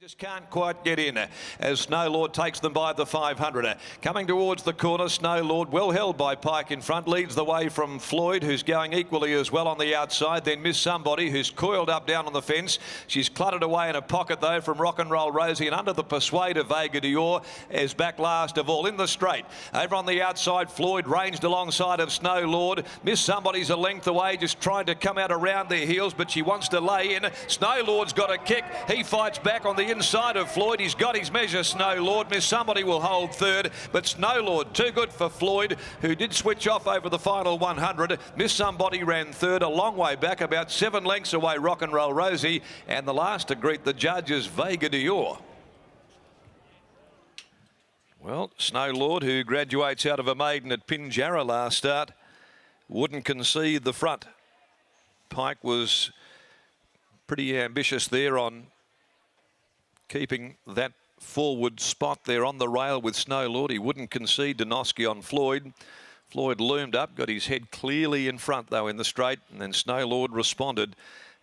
Just can't quite get in as Snow Lord takes them by the 500. Coming towards the corner, Snow Lord, well held by Pike in front, leads the way from Floyd, who's going equally as well on the outside. Then Miss Somebody, who's coiled up down on the fence. She's cluttered away in a pocket, though, from Rock and Roll Rosie, and under the persuade of Vega Dior is back last of all in the straight. Over on the outside, Floyd ranged alongside of Snow Lord. Miss Somebody's a length away, just trying to come out around their heels, but she wants to lay in. Snow Lord's got a kick. He fights back on the inside of Floyd. He's got his measure, Snow Lord. Miss Somebody will hold third, but Snow Lord too good for Floyd, who did switch off over the final 100. Miss Somebody ran third, a long way back, about 7 lengths away, Rock and Roll Rosie, and the last to greet the judges, Vega Dior. Well, Snow Lord, who graduates out of a maiden at Pinjarra last start, wouldn't concede the front. Pike was pretty ambitious there on keeping that forward spot there on the rail with Snow Lord. He wouldn't concede to Noski on Floyd. Floyd loomed up, got his head clearly in front though in the straight, and then Snow Lord responded,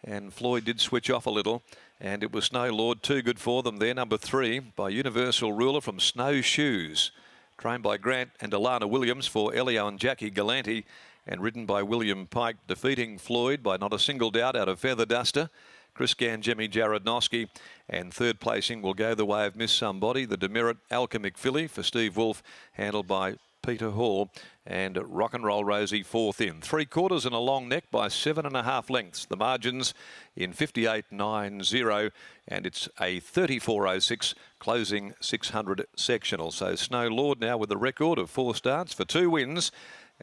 and Floyd did switch off a little, and it was Snow Lord too good for them there. Number 3 by Universal Ruler from Snowshoes, trained by Grant and Alana Williams for Elio and Jackie Galanti, and ridden by William Pike, defeating Floyd by not a single doubt out of Feather Duster. Chris Ganjemi, Jared Noski, and third placing will go the way of Miss Somebody, the demerit Alchemic filly for Steve Wolf, handled by Peter Hall, and Rock and Roll Rosie fourth in. 3/4 and a long neck by 7.5 lengths. The margins in 58.90, and it's a 34.06 closing 600 sectional. So Snow Lord now with a record of 4 starts for 2 wins,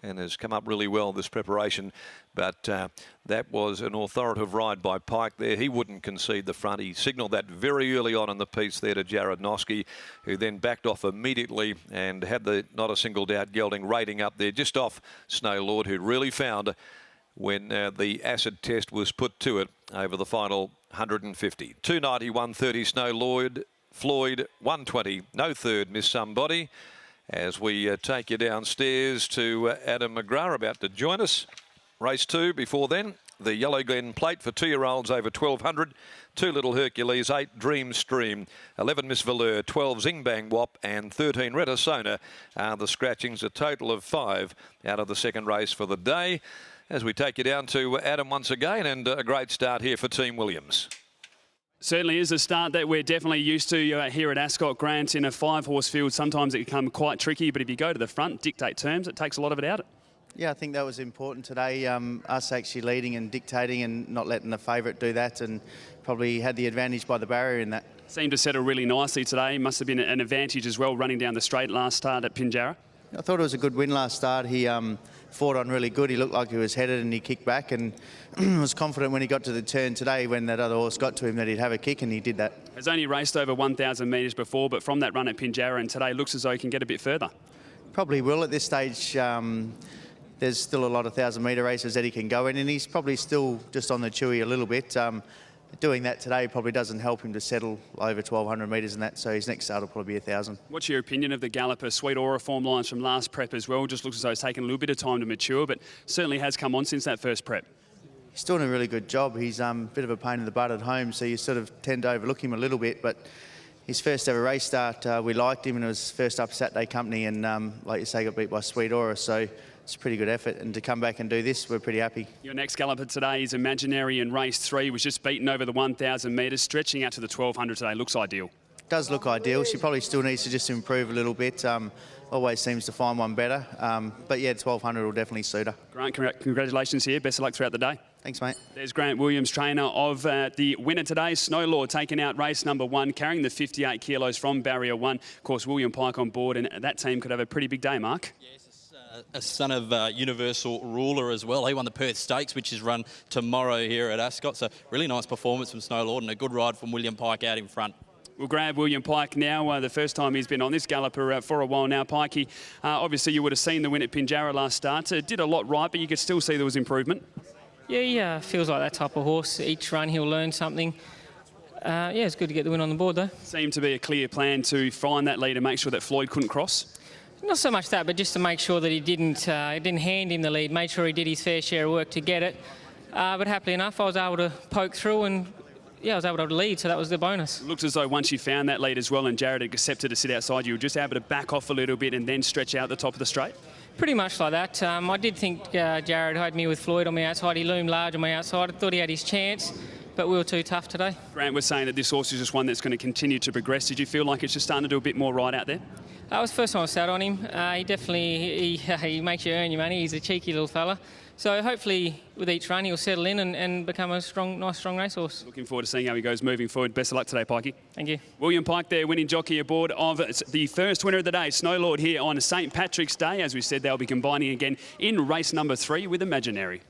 and has come up really well this preparation. But that was an authoritative ride by Pike there. He wouldn't concede the front. He signalled that very early on in the piece there to Jared Noski, who then backed off immediately and had the not a single doubt gelding rating up there just off Snow Lord, who really found when the acid test was put to it over the final 150. 290, 130 Snow Lord, Floyd 120, no third Miss Somebody. As we take you downstairs to Adam McGrath, about to join us. Race 2 before then, the Yellow Glen Plate for 2-year-olds over 1200. 2 Little Hercules, 8 Dream Stream, 11 Miss Valeur, 12 Zing Bang Wop, and 13 Retasona are the scratchings, a total of 5 out of the second race for the day. As we take you down to Adam once again, and a great start here for Team Williams. Certainly is a start that we're definitely used to here at Ascot, Grant. In a 5-horse field, sometimes it can become quite tricky, but if you go to the front, dictate terms, it takes a lot of it out. Yeah, I think that was important today, us actually leading and dictating and not letting the favourite do that, and probably had the advantage by the barrier in that. Seemed to settle really nicely today. Must have been an advantage as well, running down the straight last start at Pinjarra. I thought it was a good win last start. He fought on really good. He looked like he was headed and he kicked back, and was confident when he got to the turn today when that other horse got to him that he'd have a kick, and he did that. Has only raced over 1,000 metres before, but from that run at Pinjarra and today looks as though he can get a bit further. Probably will at this stage. There's still a lot of 1,000-metre races that he can go in, and he's probably still just on the chewy a little bit. Doing that today probably doesn't help him to settle over 1,200 metres and that, so his next start will probably be 1,000. What's your opinion of the galloper? Sweet Aura form lines from last prep as well. Just looks as though it's taken a little bit of time to mature, but certainly has come on since that first prep. He's doing a really good job. He's a bit of a pain in the butt at home, so you sort of tend to overlook him a little bit, but his first ever race start, we liked him, and it was first up Saturday company, and like you say, got beat by Sweet Aura, so it's a pretty good effort, and to come back and do this, we're pretty happy. Your next galloper today is Imaginary in race 3. Was just beaten over the 1,000 metres, stretching out to the 1,200 today. Looks ideal. Does look ideal. She probably still needs to just improve a little bit. Always seems to find one better. But yeah, 1,200 will definitely suit her. Grant, congratulations here. Best of luck throughout the day. Thanks, mate. There's Grant Williams, trainer of the winner today, Snow Lord, taking out race number 1, carrying the 58 kilos from barrier 1. Of course, William Pike on board, and that team could have a pretty big day, Mark. Yes, a son of Universal Ruler as well. He won the Perth Stakes, which is run tomorrow here at Ascot. So really nice performance from Snow Lord and a good ride from William Pike out in front. We'll grab William Pike now, the first time he's been on this galloper for a while now. Pikey, obviously you would have seen the win at Pinjarra last start. Did a lot right, but you could still see there was improvement. Yeah, feels like that type of horse. Each run he'll learn something. Yeah, it's good to get the win on the board though. Seemed to be a clear plan to find that lead and make sure that Floyd couldn't cross. Not so much that, but just to make sure that he didn't hand him the lead, made sure he did his fair share of work to get it. But happily enough, I was able to poke through and I was able to lead, so that was the bonus. Looks as though once you found that lead as well and Jared had accepted to sit outside, you were just able to back off a little bit and then stretch out the top of the straight? Pretty much like that. I did think Jared had me with Floyd on my outside. He loomed large on my outside. I thought he had his chance, but we were too tough today. Grant was saying that this horse is just one that's going to continue to progress. Did you feel like it's just starting to do a bit more right out there? That was the first time I sat on him. He definitely he makes you earn your money. He's a cheeky little fella. So hopefully with each run he'll settle in and become a nice strong racehorse. Looking forward to seeing how he goes moving forward. Best of luck today, Pikey. Thank you. William Pike there, winning jockey aboard of the first winner of the day, Snow Lord, here on St Patrick's Day. As we said, they'll be combining again in race number 3 with Imaginary.